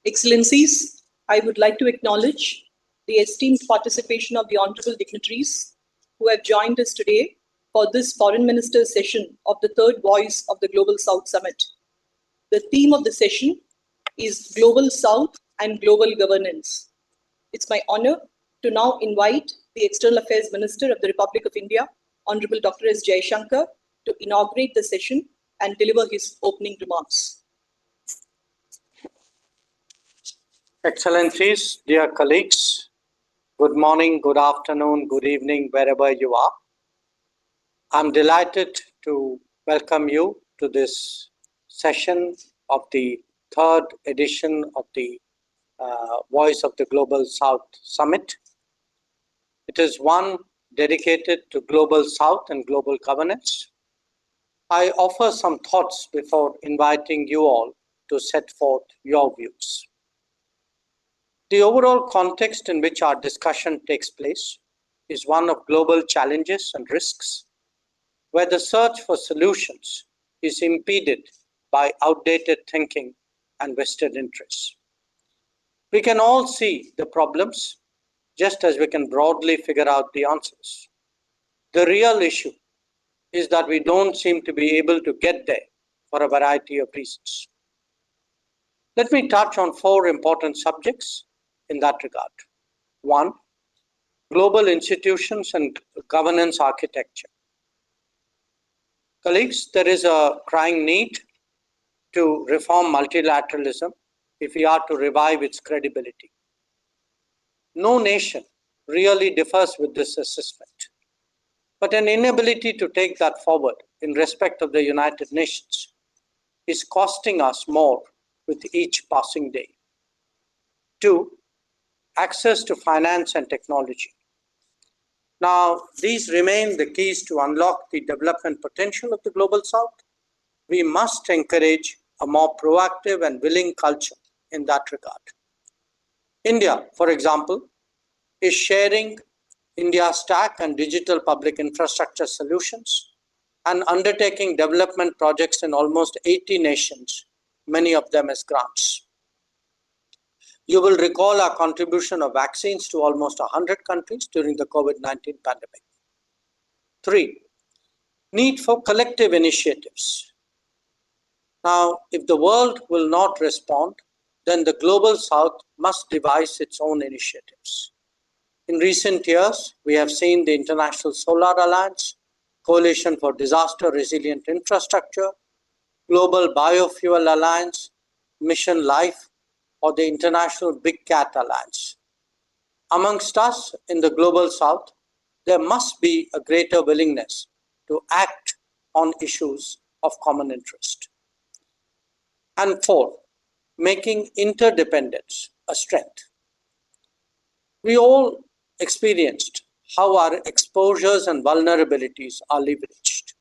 Excellencies, I would like to acknowledge the esteemed participation of the honorable dignitaries who have joined us today for this Foreign Ministers session of the third Voice of the Global South Summit. The theme of the session is Global South and Global Governance. It's my honor to now invite the External Affairs Minister of the Republic of India, Honorable Dr. S. Jaishankar, to inaugurate the session and deliver his opening remarks. Excellencies, dear colleagues, good morning, good afternoon, good evening, wherever you are. I'm delighted to welcome you to this session of the third edition of the Voice of the Global South Summit. It is one dedicated to Global South and global governance. I offer some thoughts before inviting you all to set forth your views. The overall context in which our discussion takes place is one of global challenges and risks, where the search for solutions is impeded by outdated thinking and vested interests. We can all see the problems, just as we can broadly figure out the answers. The real issue is that we don't seem to be able to get there for a variety of reasons. Let me touch on four important subjects in that regard. One, global institutions and governance architecture. Colleagues, there is a crying need to reform multilateralism if we are to revive its credibility. No nation really differs with this assessment, but an inability to take that forward in respect of the United Nations is costing us more with each passing day. Two, access to finance and technology. Now, these remain the keys to unlock the development potential of the Global South. We must encourage a more proactive and willing culture in that regard. India, for example, is sharing India Stack and digital public infrastructure solutions and undertaking development projects in almost 80 nations, many of them as grants. You will recall our contribution of vaccines to almost 100 countries during the COVID-19 pandemic. Three, need for collective initiatives. Now, if the world will not respond, then the Global South must devise its own initiatives. In recent years, we have seen the International Solar Alliance, Coalition for Disaster Resilient Infrastructure, Global Biofuel Alliance, Mission Life, or the International Big Cat Alliance. Amongst us in the Global South, there must be a greater willingness to act on issues of common interest. And four, making interdependence a strength. We all experienced how our exposures and vulnerabilities are leveraged.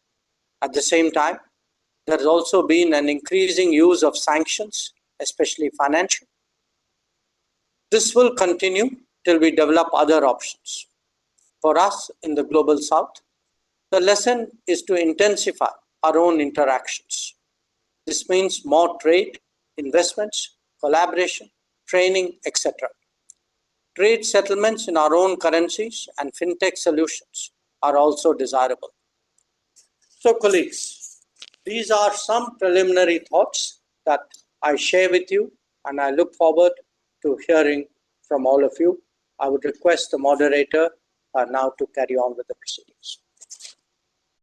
At the same time, there has also been an increasing use of sanctions, especially financial. This will continue till we develop other options. For us in the Global South, the lesson is to intensify our own interactions. This means more trade, investments, collaboration, training, etc. Trade settlements in our own currencies and fintech solutions are also desirable. So, colleagues, these are some preliminary thoughts that I share with you, and I look forward to hearing from all of you. I would request the moderator now to carry on with the proceedings.